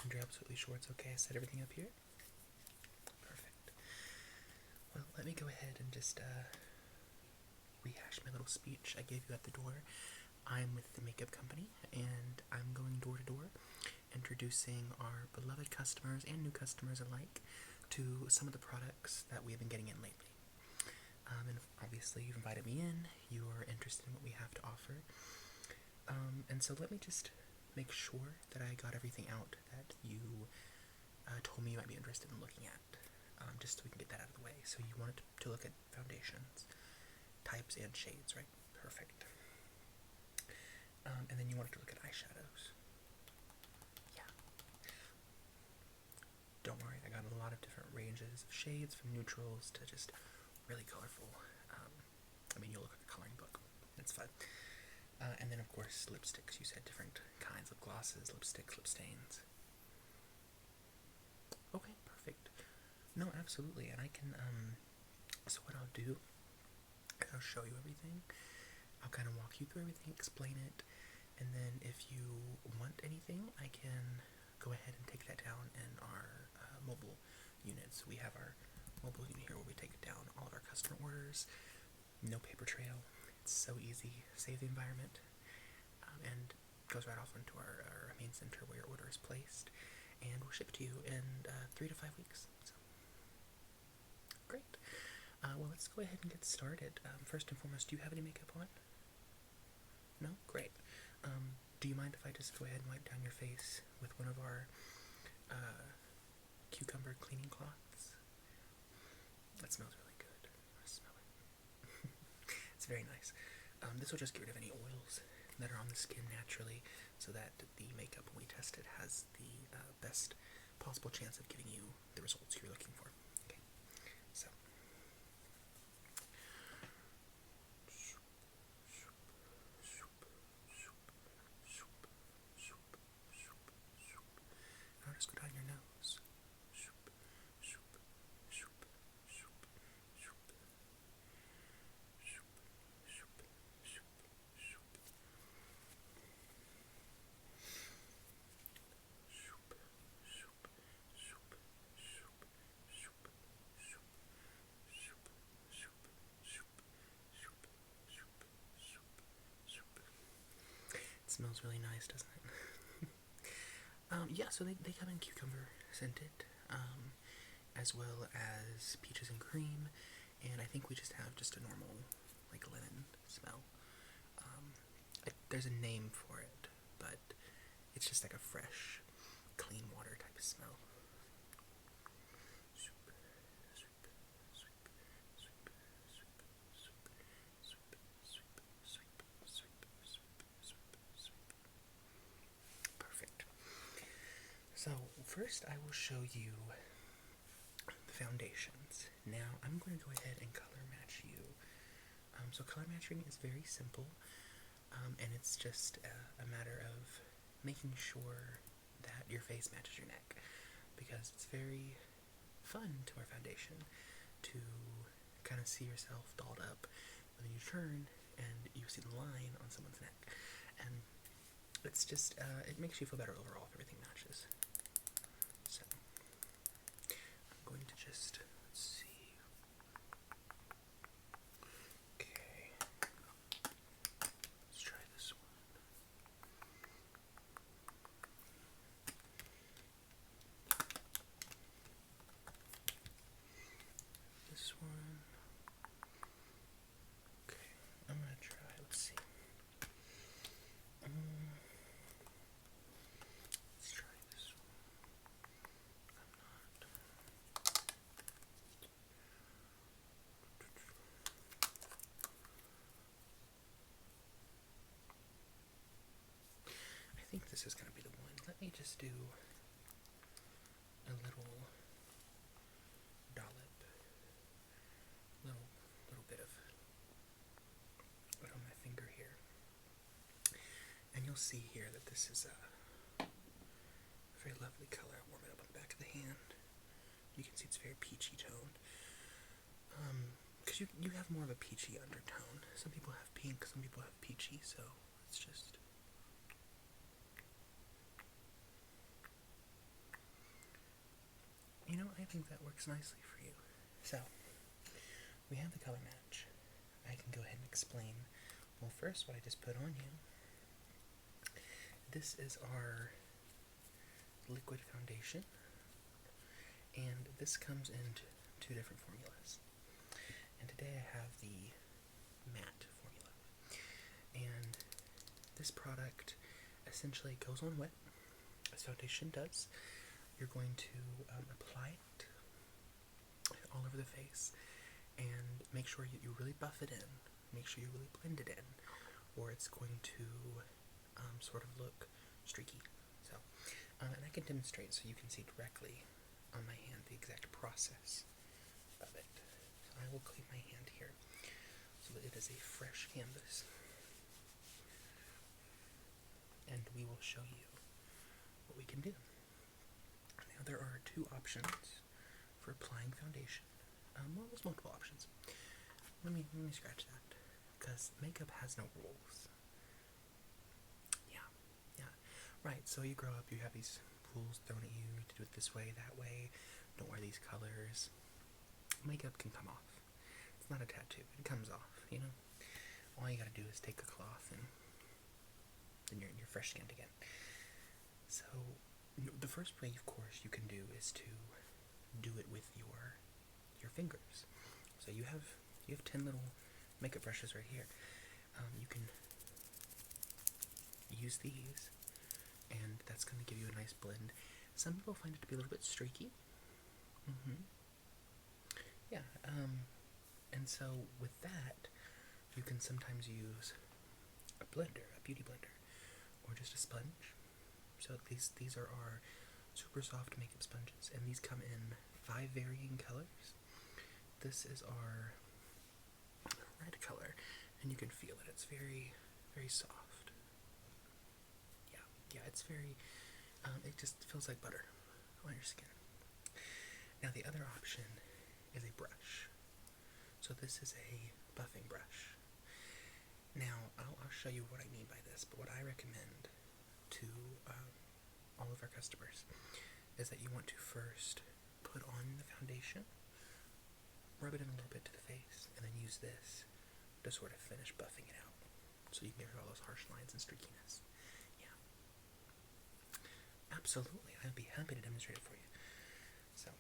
And you're absolutely sure it's okay? I set everything up here? Perfect. Well, let me go ahead and just rehash my little speech I gave you at the door. I'm with the makeup company, and I'm going door to door, introducing our beloved customers and new customers alike to some of the products that we have been getting in lately. And obviously you've invited me in, you are interested in what we have to offer. And so let me just make sure that I got everything out that you told me you might be interested in looking at, just so we can get that out of the way. So you wanted to look at foundations, types and shades, right? Perfect. And then you wanted to look at eyeshadows. Yeah. Don't worry, I got a lot of different ranges of shades, from neutrals to just really colorful. I mean, you'll look at the coloring book. It's fun. And then, of course, lipsticks. You said different kinds of glosses, lipsticks, lip stains. Okay, perfect. No, absolutely. And I can, so what I'll do is I'll show you everything. I'll kind of walk you through everything, explain it, and then if you want anything, I can go ahead and take that down in our mobile units. We have our mobile unit here where we take it down all of our customer orders. No paper trail. It's so easy. Save the environment, and goes right off into our main center where your order is placed, and we'll ship to you in 3 to 5 weeks. So, great. Well, let's go ahead and get started. First and foremost, do you have any makeup on? No? Great. Do you mind if I just go ahead and wipe down your face with one of our cucumber cleaning cloths? That smells really good. I smell it. It's very nice. This will just get rid of any oils that are on the skin naturally, so that the makeup, when we test it, has the best possible chance of giving you the results you're looking for. Okay, so now just go down your nose. It smells really nice, doesn't it? Yeah, so they come in cucumber scented, as well as peaches and cream, and I think we just have just a normal, like, lemon smell. There's a name for it, but it's just like a fresh, clean water type of smell. Perfect. So first I will show you the foundations. Now I'm going to go ahead and color match you. So color matching is very simple, and it's just a matter of making sure that your face matches your neck, because it's very fun to wear foundation to kind of see yourself dolled up, but then you turn and you see the line on someone's neck, and it's just, it makes you feel better overall if everything matches. So, I'm going to just, let's see. Okay. Let's try this one. This one. Okay, I'm gonna try, let's see. Let's try this one. I'm not. I think this is gonna be the one. Let me just do a little dollop, little bit of it on my finger here, and you'll see here that this is a very lovely color. I'll warm it up on the back of the hand. You can see it's very peachy toned, because you have more of a peachy undertone. Some people have pink, some people have peachy, so it's just I think that works nicely for you. So, we have the color match. I can go ahead and explain, well, first what I just put on you. This is our liquid foundation, and this comes in two different formulas. And today I have the matte formula. And this product essentially goes on wet, as foundation does. You're going to apply it all over the face and make sure you really buff it in. Make sure you really blend it in, or it's going to sort of look streaky. So, and I can demonstrate so you can see directly on my hand the exact process of it. So I will clean my hand here so that it is a fresh canvas. And we will show you what we can do. Now there are two options for applying foundation. Well, there's multiple options. Let me scratch that, because makeup has no rules. Yeah, right. So you grow up, you have these rules thrown at you. You need to do it this way, that way. Don't wear these colors. Makeup can come off. It's not a tattoo. It comes off. You know. All you gotta do is take a cloth and then you're fresh skinned again. So the first way, of course, you can do is to do it with your fingers. So you have 10 little makeup brushes right here. You can use these, and that's going to give you a nice blend. Some people find it to be a little bit streaky. Yeah, and so with that, you can sometimes use a blender, a beauty blender, or just a sponge. So these are our super soft makeup sponges, and these come in 5 varying colors. This is our red color, and you can feel it. It's very, very soft. Yeah, it's very, it just feels like butter on your skin. Now the other option is a brush. So this is a buffing brush. Now, I'll show you what I mean by this, but what I recommend to all of our customers is that you want to first put on the foundation, rub it in a little bit to the face, and then use this to sort of finish buffing it out, so you can get rid of all those harsh lines and streakiness. Yeah. Absolutely, I'd be happy to demonstrate it for you. So,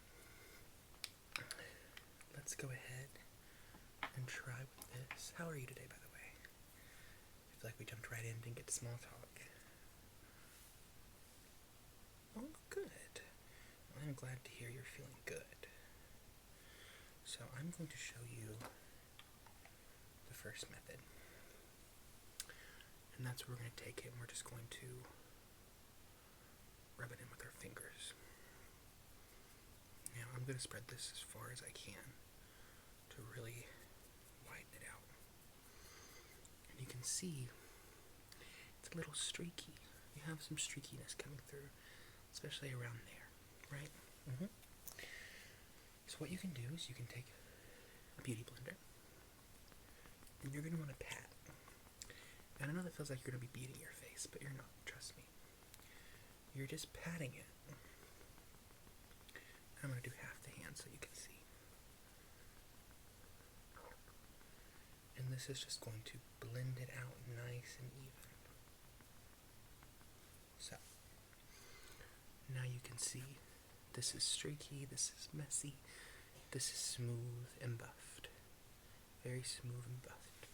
let's go ahead and try with this. How are you today, by the way? I feel like we jumped right in, didn't get to small talk. Oh, good. I'm glad to hear you're feeling good. So I'm going to show you the first method. And that's where we're going to take it and we're just going to rub it in with our fingers. Now I'm going to spread this as far as I can to really widen it out. And you can see it's a little streaky. You have some streakiness coming through, especially around there, right? So what you can do is you can take a beauty blender, and you're going to want to pat. And I know that feels like you're going to be beating your face, but you're not, trust me. You're just patting it. I'm going to do half the hand so you can see. And this is just going to blend it out nice and even. So, now you can see this is streaky, this is messy, this is smooth and buffed. Very smooth and buffed.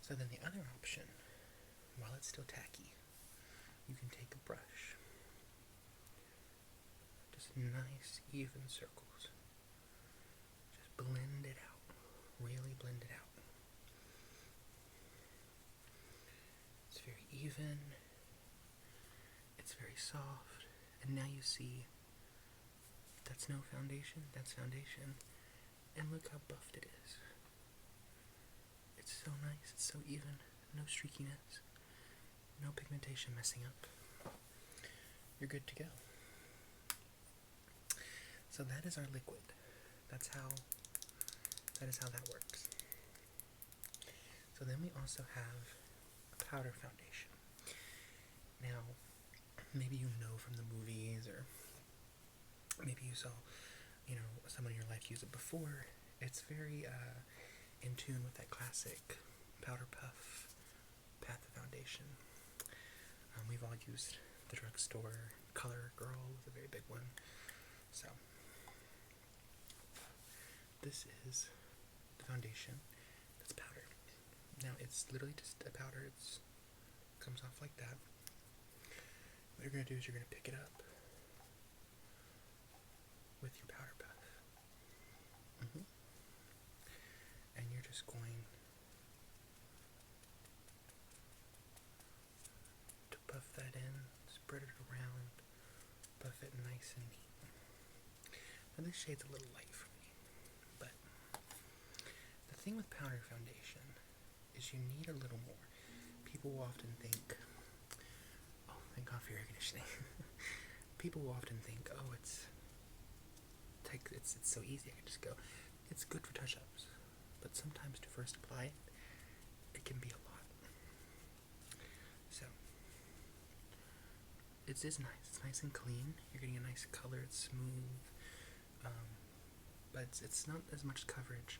So then the other option, while it's still tacky, you can take a brush. Just nice, even circles. Just blend it out. Really blend it out. It's very even. It's very soft. And now you see that's no foundation, that's foundation. And look how buffed it is. It's so nice, it's so even. No streakiness. No pigmentation messing up. You're good to go. So that is our liquid. That is how that works. So then we also have a powder foundation. Now, maybe you know from the movies, or maybe you saw you know, someone in your life used it before. It's very in tune with that classic powder puff path of foundation. We've all used the drugstore. Color Girl was a very big one. So this is the foundation. It's powder. Now it's literally just a powder. It comes off like that. What you're going to do is you're going to pick it up with your powder puff. And you're just going to buff that in, spread it around, buff it nice and neat. Now this shade's a little light for me, but the thing with powder foundation is you need a little more. People will often think, oh, thank God for air conditioning. People will often think, oh, it's so easy, I can just go. It's good for touch-ups, but sometimes to first apply it, it can be a lot. So, it is nice. It's nice and clean. You're getting a nice color. It's smooth, but it's not as much coverage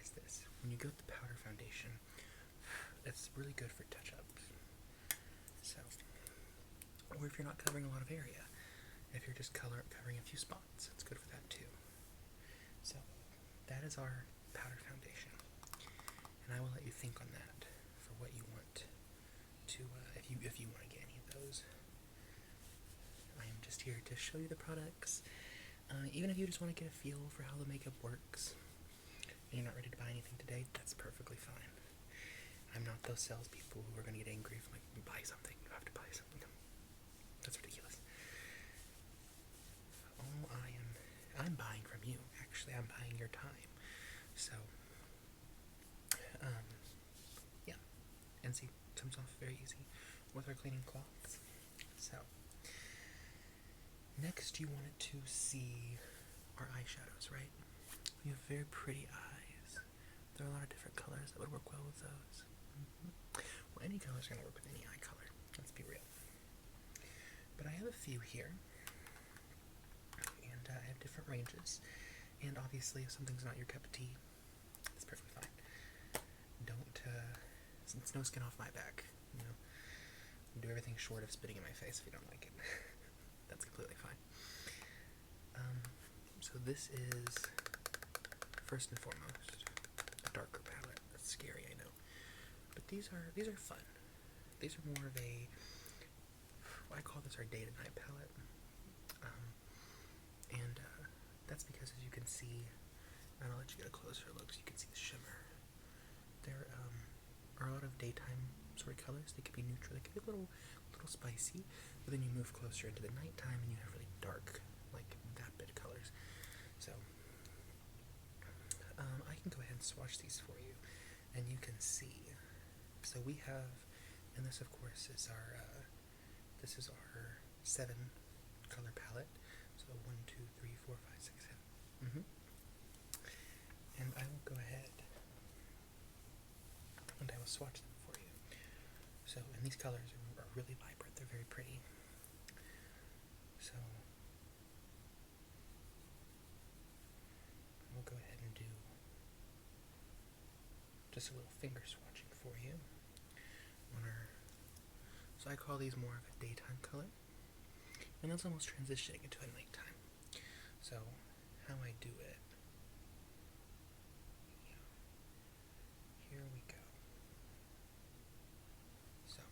as this. When you go with the powder foundation, it's really good for touch-ups. So, or if you're not covering a lot of area, if you're just covering a few spots, it's good for that too. So, that is our powder foundation, and I will let you think on that for what you want to, if you want to get any of those. I am just here to show you the products. Even if you just want to get a feel for how the makeup works, and you're not ready to buy anything today, that's perfectly fine. I'm not those salespeople who are going to get angry if I'm like, buy something, you have to buy something. That's ridiculous. All I'm buying from you. Actually, I'm buying your time. So, yeah. And see, comes off very easy with our cleaning cloths. So, next you wanted to see our eyeshadows, right? We have very pretty eyes. There are a lot of different colors that would work well with those. Well, any color is going to work with any eye color. Let's be real. But I have a few here. And I have different ranges. And obviously, if something's not your cup of tea, it's perfectly fine. Don't, it's no skin off my back, you know. Do everything short of spitting in my face if you don't like it. That's completely fine. So this is, first and foremost, a darker palette. That's scary, I know. But these are fun. These are more of a, I call this our day to night palette. And that's because, as you can see, and I'll let you get a closer look so you can see the shimmer. There are a lot of daytime sort of colors. They could be neutral, they could be a little spicy, but then you move closer into the nighttime and you have really dark, like vapid colors. So, I can go ahead and swatch these for you, and you can see. So we have, and this of course is our, 7 color palette. So 1, 2, 3, 4, 5, 6, 7. And I will go ahead and I will swatch them for you. So, and these colors are really vibrant. They're very pretty. So, we'll go ahead and do just a little finger swatching for you. So I call these more of a daytime color. And that's almost transitioning into a nighttime. So, how I do it. Here we go. So,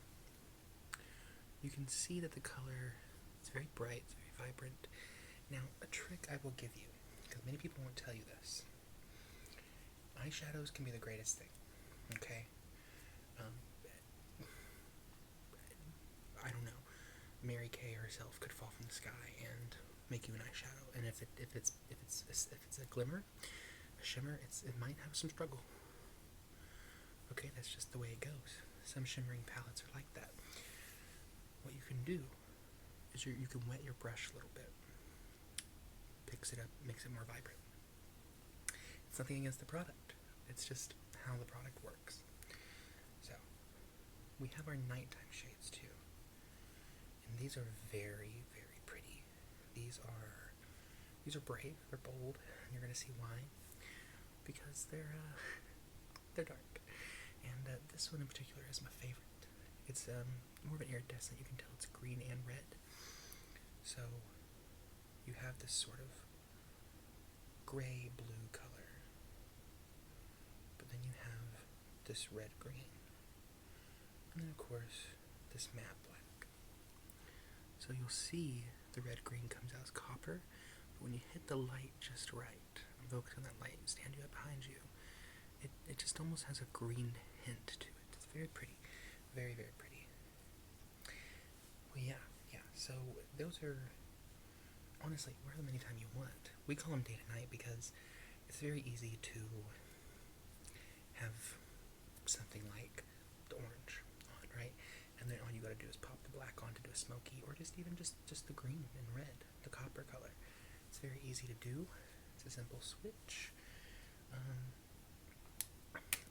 you can see that the color, it's very bright, it's very vibrant. Now, a trick I will give you, because many people won't tell you this. Eyeshadows can be the greatest thing, okay? I don't know. Mary Kay herself could fall from the sky and make you an eyeshadow, and if it's a glimmer, a shimmer, it might have some struggle. Okay, that's just the way it goes. Some shimmering palettes are like that. What you can do is you can wet your brush a little bit, picks it up, makes it more vibrant. It's nothing against the product. It's just how the product works. So we have our nighttime shades too. And these are very, very pretty. These are These are brave, they're bold, and you're going to see why. Because they're dark. And this one in particular is my favorite. It's more of an iridescent. You can tell it's green and red. So you have this sort of gray-blue color. But then you have this red-green. And then, of course, this matte black. So you'll see the red-green comes out as copper. But when you hit the light just right, focus on that light, stand you up behind you, it just almost has a green hint to it. It's very pretty. Very, very pretty. Well, yeah. So those are, honestly, wear them anytime you want. We call them day to night because it's very easy to have something like the orange on, right? And then all you gotta do is pop the black on to do a smoky, or just the green and red, the copper color. It's very easy to do. It's a simple switch.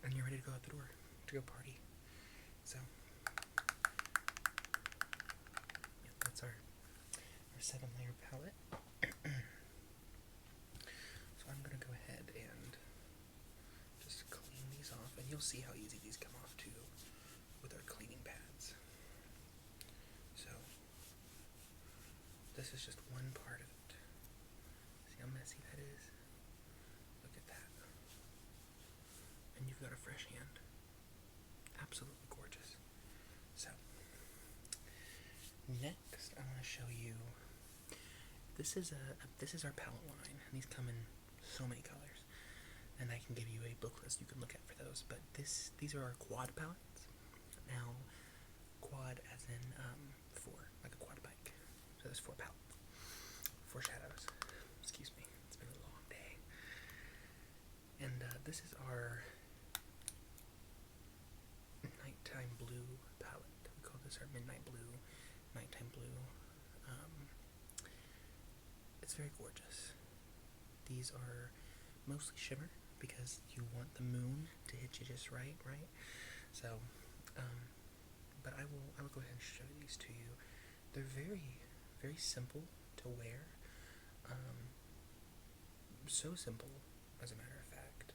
And you're ready to go out the door to go party. So, yeah, that's our 7-layer palette. So I'm gonna go ahead and just clean these off, and you'll see how easy these come off too with our cleaning pads. So, this is just one part of it. See how messy that is? Look at that. And you've got a fresh hand. Absolutely gorgeous. So, next I want to show you, this is our palette line, and these come in so many colors, and I can give you a book list you can look at for those, but these are our quad palettes. Now, quad as in 4, like a quad bike. So there's 4 palettes, 4 shadows. Excuse me, it's been a long day. And this is our nighttime blue palette. We call this our midnight blue, nighttime blue. It's very gorgeous. These are mostly shimmer because you want the moon to hit you just right? So, but I will go ahead and show these to you. They're very, very simple to wear. So simple, as a matter of fact,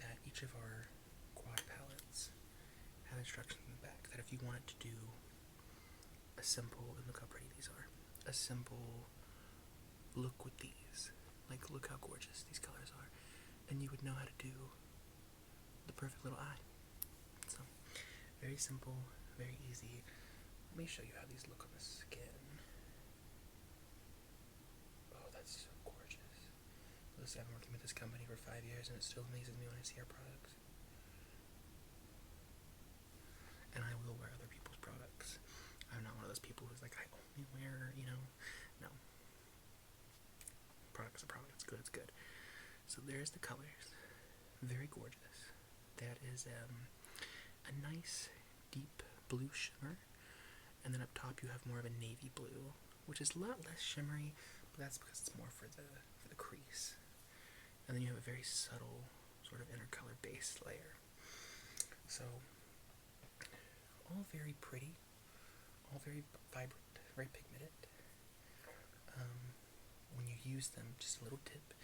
that each of our quad palettes have instructions in the back that if you wanted to do a simple, and look how pretty these are, a simple look with these, like look how gorgeous these colors are, and you would know how to do the perfect little eye. So, very simple, very easy. Let me show you how these look on the skin. Oh, that's so gorgeous. Listen, I've been working with this company for 5 years, and it still amazes me when I see our products. And I will wear other people's products. I'm not one of those people who's like, I only wear, no. Product's a product. It's good, it's good. So there's the colors. Very gorgeous. That is a nice deep blue shimmer, and then up top you have more of a navy blue, which is a lot less shimmery, but that's because it's more for the crease. And then you have a very subtle sort of intercolor base layer. So all very pretty, all very vibrant, very pigmented. When you use them, just a little tip,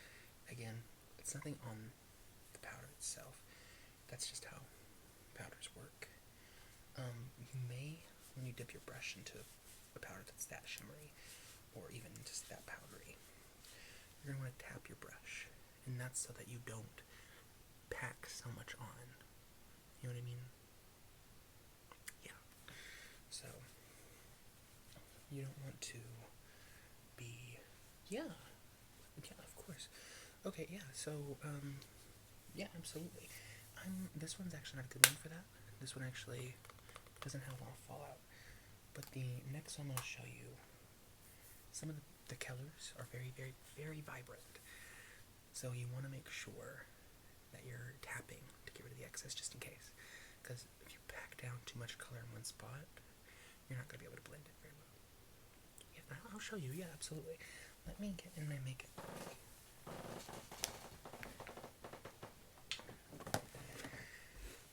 again, it's nothing on the powder itself, that's just how powders work. You may, when you dip your brush into a powder that's that shimmery, or even just that powdery, you're going to want to tap your brush, and that's so that you don't pack so much on. You know what I mean? Yeah. So, you don't want to be, yeah, of course. Okay, yeah, so, yeah, absolutely. This one's actually not a good one for that. This one actually doesn't have a lot of fallout. But the next one I'm going to show you, some of the colors are very, very, very vibrant. So you want to make sure that you're tapping to get rid of the excess just in case. Because if you pack down too much color in one spot, you're not going to be able to blend it very well. Yeah, I'll show you. Yeah, absolutely. Let me get in my makeup.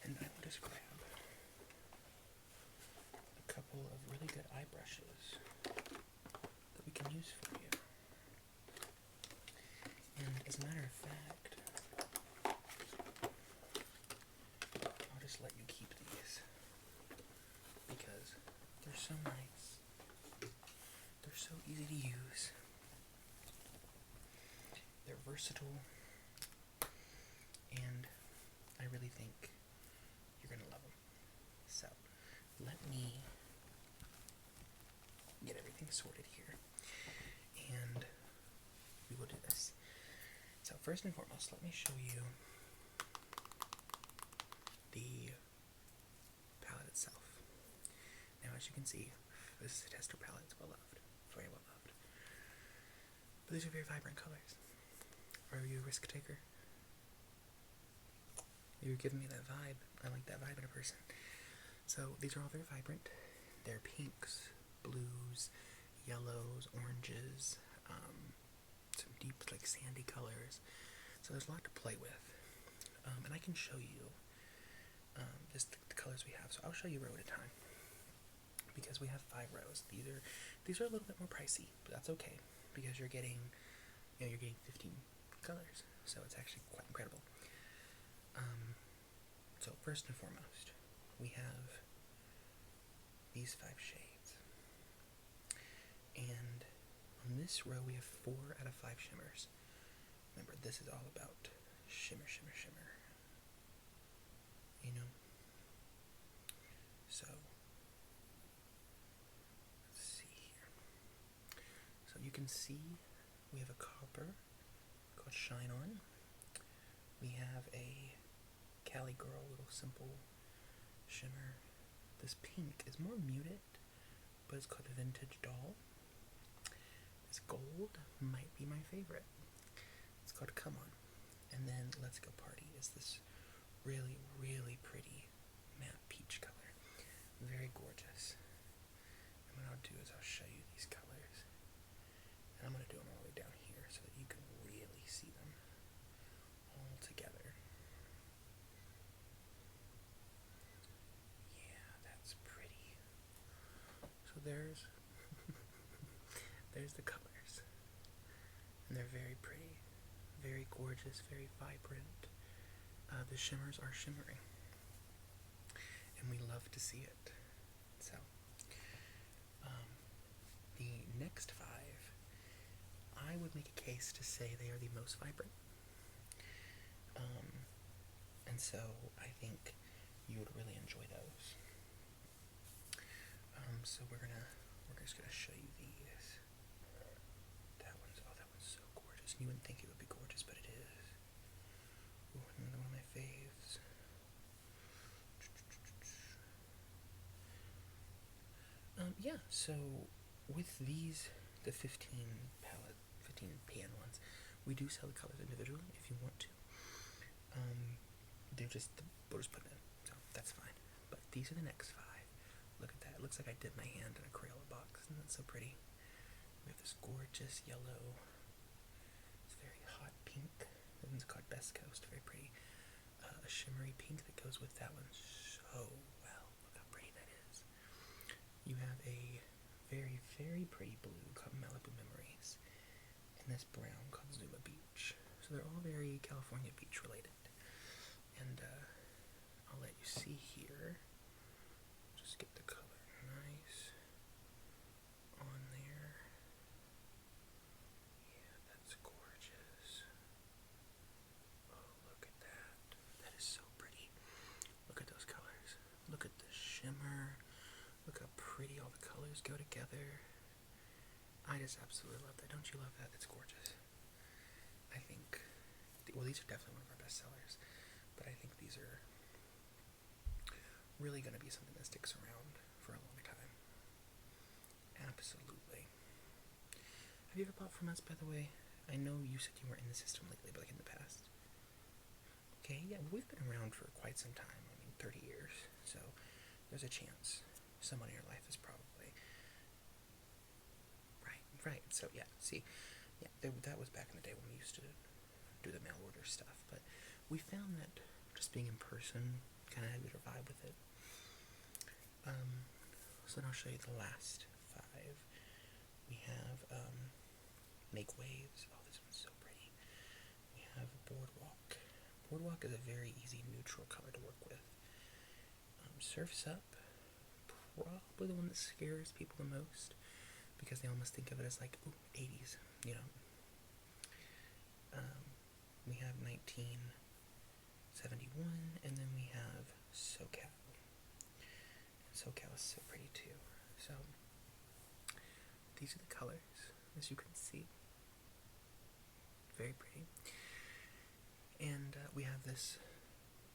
And I will just grab a couple of really good eye brushes that we can use for you. of fact, I'll just let you keep these because they're so nice. They're so easy to use. They're versatile, and I really think you're gonna love them. So, let me get everything sorted here, and we will do this. So, first and foremost, let me show you the palette itself. Now, as you can see, this is a tester palette. It's well loved, very well loved. But these are very vibrant colors. Are you a risk taker? You're giving me that vibe. I like that vibe in a person. So these are all very vibrant. They're pinks, blues, yellows, oranges, some deep like sandy colors. So there's a lot to play with. And I can show you just the colors we have. So I'll show you row at a time because we have 5 rows. These are a little bit more pricey, but that's okay because you're getting 15 colors. So it's actually quite incredible. So first and foremost, we have these 5 shades. And on this row, we have 4 out of 5 shimmers. Remember, this is all about shimmer, shimmer, shimmer. You know? So, let's see here. So you can see we have a copper called Shine On. We have a Cali Girl little simple shimmer. This pink is more muted, but it's called Vintage Doll. This gold might be my favorite. It's called Come On. And then Let's Go Party is this really, really pretty matte peach color. Very gorgeous. And what I'll do is I'll show you these colors. And I'm going to do them all the way down here so that you can really see them all together. Yeah, that's pretty. So there's the colors. And they're very pretty, very gorgeous, very vibrant. The shimmers are shimmering. And we love to see it. So, the next 5, I would make a case to say they are the most vibrant. And so I think you would really enjoy those. So we're just gonna show you these. That one's so gorgeous. You wouldn't think it would be gorgeous, but it is. Ooh, another one of my faves. Yeah, so with these, the 15 pan ones, we do sell the colors individually if you want to. We'll just put it in, so that's fine. But these are the next 5. Look at that. It looks like I dipped my hand in a Crayola box. Isn't that so pretty? We have this gorgeous yellow. It's very hot pink. That one's called Best Coast. Very pretty. A shimmery pink that goes with that one so well. Look how pretty that is. You have a very, very pretty blue called Malibu Memories. And this brown called Zuma Beach. So they're all very California beach related. And I'll let you see here. Just get the color nice on there. Yeah, that's gorgeous. Oh, look at that. That is so pretty. Look at those colors. Look at the shimmer. Look how pretty all the colors go together. I just absolutely love that. Don't you love that? It's gorgeous. I think, well, these are definitely one of our best sellers. But I think these are really going to be something that sticks around for a long time. Absolutely. Have you ever bought from us, by the way? I know you said you weren't in the system lately, but like in the past. Okay, yeah, we've been around for quite some time. I mean, 30 years. So there's a chance someone in your life is probably... Right. So, yeah, see, yeah, that was back in the day when we used to do the mail order stuff. But we found that just being in person kind of had a better vibe with it. So then I'll show you the last 5. We have Make Waves. Oh, this one's so pretty. We have Boardwalk. Boardwalk is a very easy neutral color to work with. Surf's Up, probably the one that scares people the most, because they almost think of it as like, ooh, 80s, you know. We have 1971, and then we have SoCal. And SoCal is so pretty too. So, these are the colors, as you can see. Very pretty. And we have this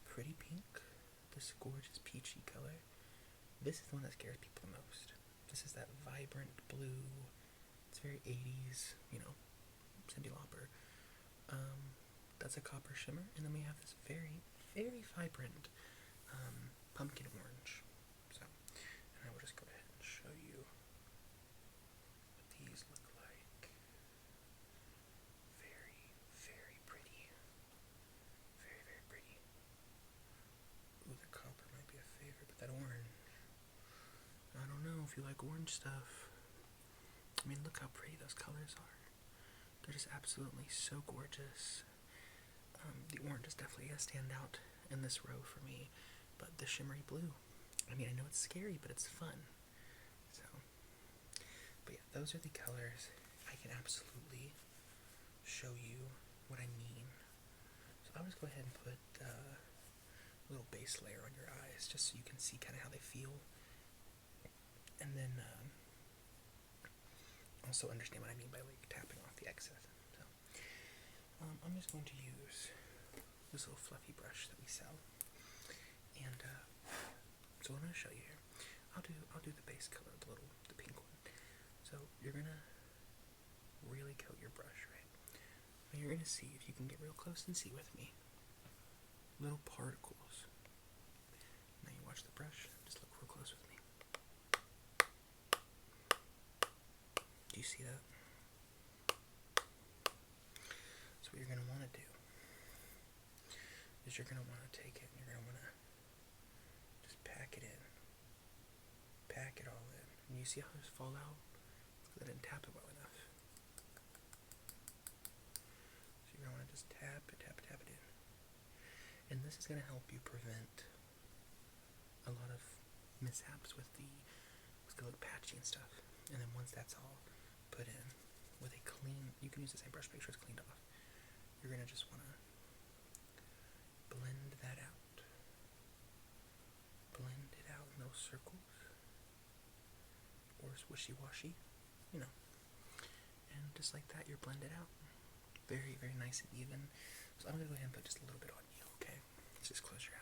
pretty pink, this gorgeous peachy color. This is the one that scares people the most. This is that vibrant blue. It's very 80s, you know, Cyndi Lauper. That's a copper shimmer. And then we have this very, very vibrant pumpkin orange. So, and I will just go ahead and show you what these look like. Very, very pretty. Very, very pretty. Ooh, the copper might be a favorite, but that orange, I don't know if you like orange stuff. I mean, look how pretty those colors are. They're just absolutely so gorgeous. The orange is definitely going to stand out in this row for me, but the shimmery blue, I mean, I know it's scary, but it's fun. So, but yeah, those are the colors. I can absolutely show you what I mean. So I'll just go ahead and put a little base layer on your eyes, just so you can see kind of how they feel, and then also understand what I mean by like tapping off the excess. So I'm just going to use this little fluffy brush that we sell, and so what I'm going to show you here, I'll do the base color, the pink one. So you're gonna really coat your brush, right? And you're gonna see, if you can get real close and see with me, little particles. Now you watch the brush, just look real close with me. Do you see that? So what you're going to want to do is you're going to want to take it and you're going to want to just pack it in. Pack it all in. And you see how this fall out? Because I didn't tap it well enough. So you're going to want to just tap it in. And this is going to help you prevent a lot of mishaps with it's going to look patchy and stuff. And then once that's all put in with a clean, you can use the same brush, make sure it's cleaned off. You're going to just want to blend that out. Blend it out in little circles. Or wishy-washy, you know. And just like that, you're blended out. Very, very nice and even. So I'm going to go ahead and put just a little bit on you, okay? Just close your eyes.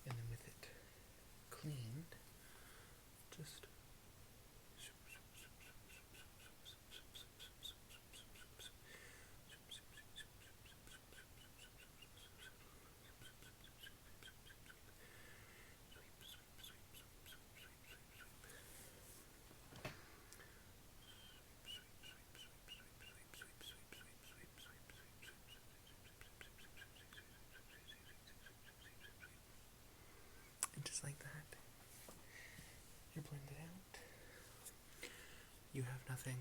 And then with it cleaned, just just like that, you're blended out. You have nothing.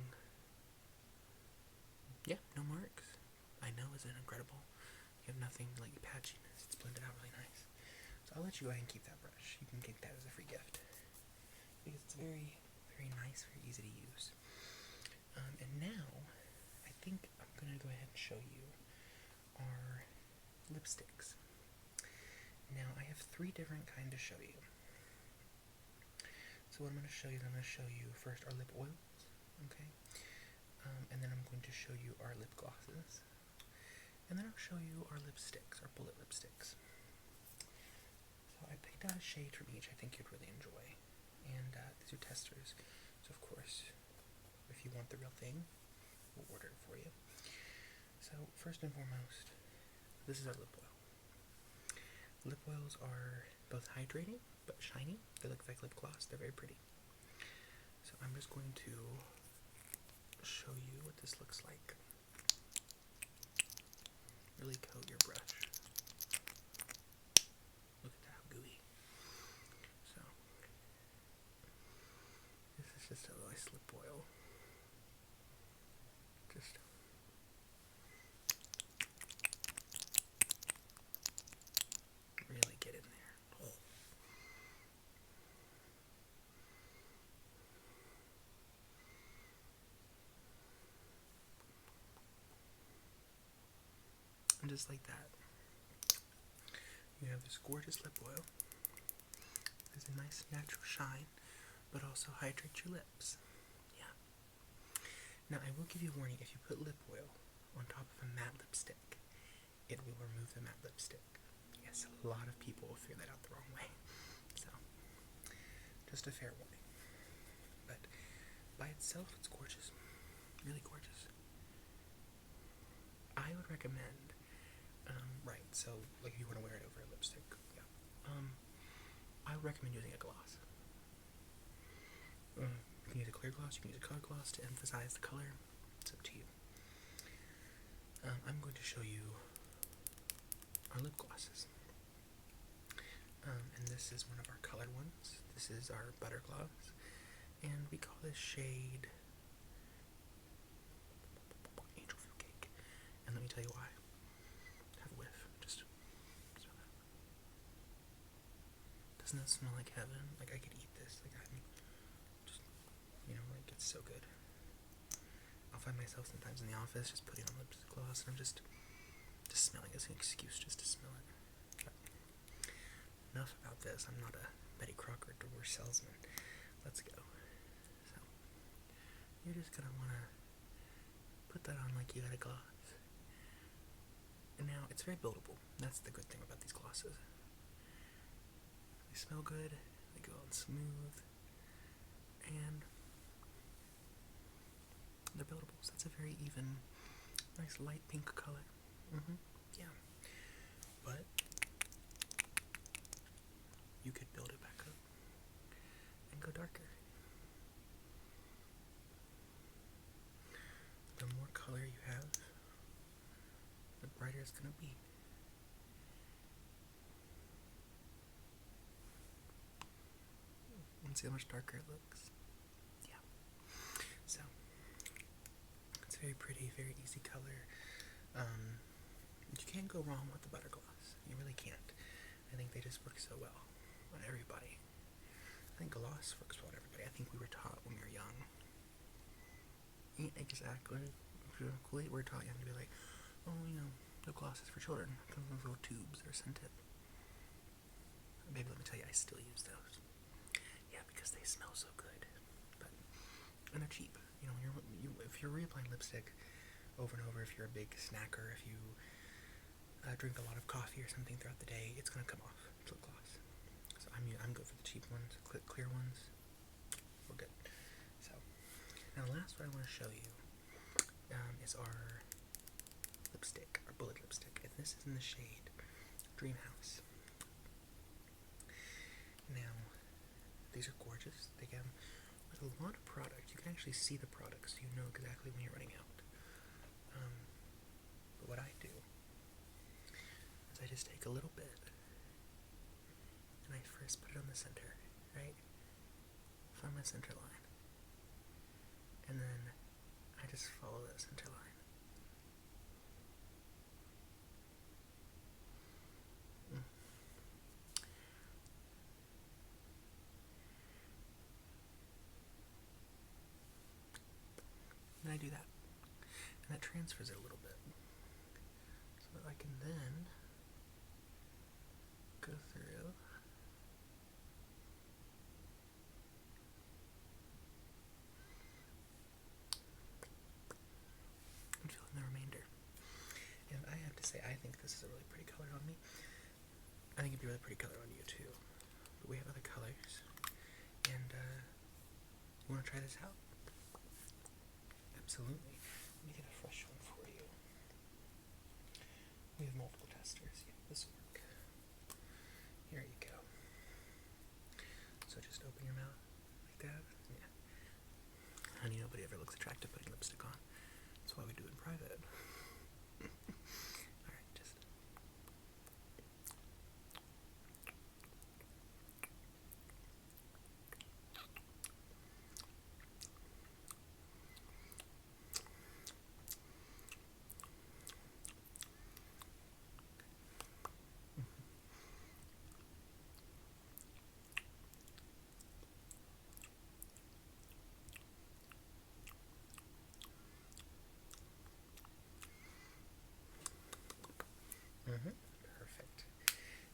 Yeah, no marks. I know, isn't it incredible? You have nothing like patchiness. It's blended out really nice. So I'll let you go ahead and keep that brush. You can get that as a free gift because it's very, very nice, very easy to use. And now, I think I'm gonna go ahead and show you our lipsticks. Now I have 3 different kinds to show you. So what I'm going to show you first our lip oils, okay? And then I'm going to show you our lip glosses. And then I'll show you our lipsticks, our bullet lipsticks. So I picked out a shade from each I think you'd really enjoy. And these are testers. So of course, if you want the real thing, we'll order it for you. So first and foremost, this is our lip oil. Lip oils are both hydrating but shiny. They look like lip gloss. They're very pretty. So I'm just going to show you what this looks like. Really coat your brush. Look at that, how gooey. So, this is just a nice lip oil. Just really get in there. Oh. And just like that, you have this gorgeous lip oil. There's a nice natural shine, but also hydrate your lips. Yeah. Now I will give you a warning, if you put lip oil on top of a matte lipstick, it will remove the matte lipstick. Yes, a lot of people will figure that out the wrong way. So, just a fair warning. But by itself, it's gorgeous. Really gorgeous. I would recommend, right, so like if you want to wear it over a lipstick, yeah. I would recommend using a gloss. You can use a clear gloss, you can use a colored gloss to emphasize the color. It's up to you. I'm going to show you our lip glosses. And this is one of our colored ones. This is our butter gloss. And we call this shade Angel Food Cake. And let me tell you why. Have a whiff. Just smell that. Doesn't that smell like heaven? Like I could eat this. Like I'm just, like it's so good. I'll find myself sometimes in the office just putting on lip gloss and I'm just smelling it as an excuse just to smell it. But enough about this. I'm not a Betty Crocker door salesman. Let's go. So you're just gonna wanna put that on like you had a gloss. And now it's very buildable. That's the good thing about these glosses. They smell good, they go on smooth, and they're buildable. So that's a very even, nice light pink color. Yeah. But you could build it back up and go darker. The more color you have, the brighter it's gonna be. And see how much darker it looks? Yeah. So, it's very pretty, very easy color. You can't go wrong with the butter gloss. You really can't. I think they just work so well on everybody. I think gloss works well on everybody. I think we were taught when we were young. Exactly. We were taught young to be like, oh, lip gloss is for children. Those little tubes that are scented. Baby, let me tell you, I still use those. Yeah, because they smell so good. And they're cheap. If you're reapplying lipstick over and over, if you're a big snacker, if you drink a lot of coffee or something throughout the day, it's gonna come off. It's lip gloss. So I'm good for the cheap ones, clear ones. We're good. So now the last one I want to show you is our lipstick, our bullet lipstick, and this is in the shade Dream House. Now these are gorgeous. They come with a lot of product. You can actually see the product, so you know exactly when you're running out. But what I do is I just take a little bit and I first put it on the center, right? Find my center line. And then I just follow that center line. And I do that. And that transfers it a little bit. So that I can then go through and fill in the remainder. And I have to say, I think this is a really pretty color on me. I think it'd be a really pretty color on you too. But we have other colors. And you want to try this out? Absolutely. Let me get a fresh one for you. We have multiple testers. Yeah, this will work. Here you go. So just open your mouth like that. Yeah. Honey, nobody ever looks attractive putting lipstick on. That's why we do it in private. Alright, just... Perfect.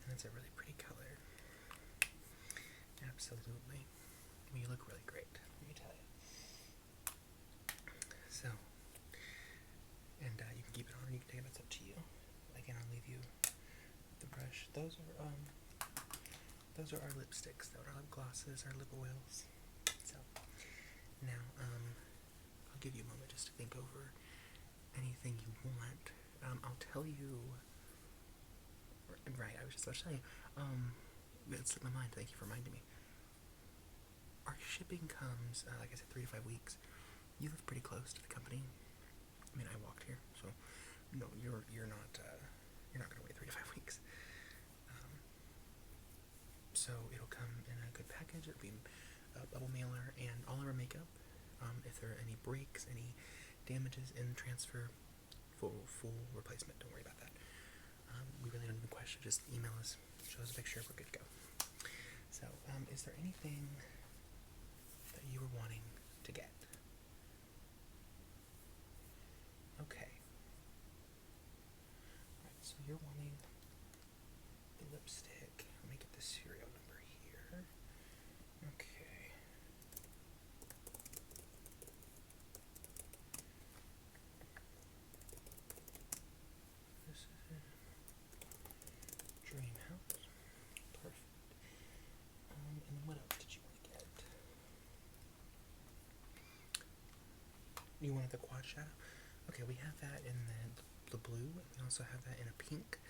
And that's a really pretty color. Absolutely. Well, you look really great, let me tell you. So, and you can keep it on or you can take it, that's up to you. Again, I'll leave you the brush. Those are our lipsticks, those are our lip glosses, our lip oils. So, now, I'll give you a moment just to think over anything you want. I'll tell you. Right, I was just about to tell you. It slipped my mind. Thank you for reminding me. Our shipping comes, like I said, 3 to 5 weeks. You live pretty close to the company. I mean, I walked here, so no, you're not gonna wait 3 to 5 weeks. So it'll come in a good package. It'll be a bubble mailer, and all of our makeup. If there are any breaks, any damages in transfer, full replacement. Don't worry about that. We really don't even question. Just email us, show us a picture, we're good to go. So, is there anything that you were wanting to get? Okay. Alright, so you're wanting the lipstick. Let me get the serial number here. Okay. This is it. Dream House. Perfect. And then what else did you want to get? You wanted the quad shadow? Okay, we have that in the blue. We also have that in a pink.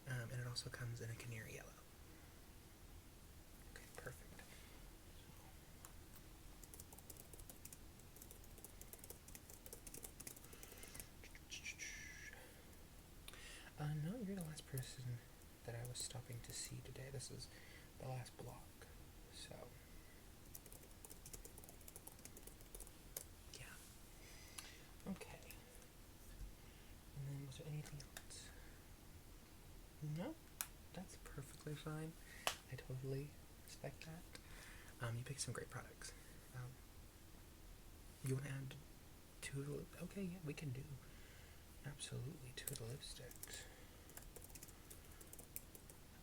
And it also comes in a canary yellow. Okay, perfect. No, you're the last person that I was stopping to see today. This is the last block. So, yeah. Okay. And then was there anything else? No, that's perfectly fine. I totally respect that. You picked some great products. You want to add 2 of the okay, yeah, we can do absolutely 2 of the lipsticks.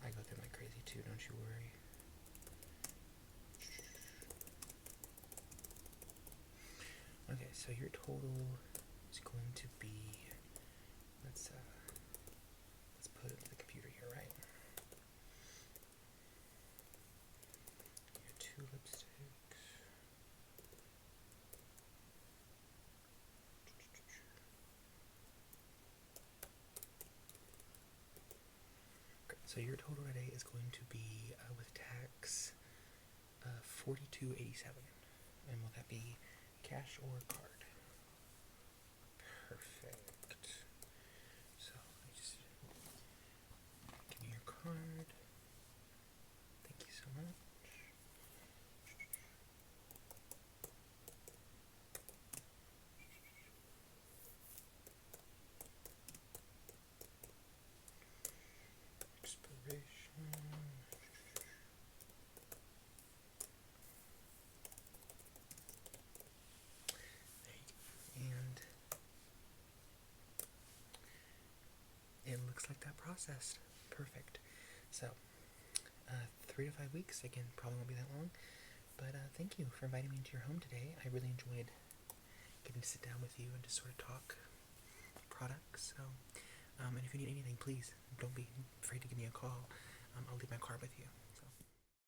I go through them like crazy too, don't you worry. Okay, so your total is going to be, let's put it in the computer here, right? Your 2 lipsticks. Okay, so your total today is going to be, with tax, $42.87. And will that be cash or card? Perfect. So let me just give me your card. Thank you so much. Expiration. There you go. And it looks like that processed. Perfect. So, 3 to 5 weeks. Again, probably won't be that long. But thank you for inviting me into your home today. I really enjoyed getting to sit down with you and just sort of talk products. So, and if you need anything, please don't be afraid to give me a call. I'll leave my card with you.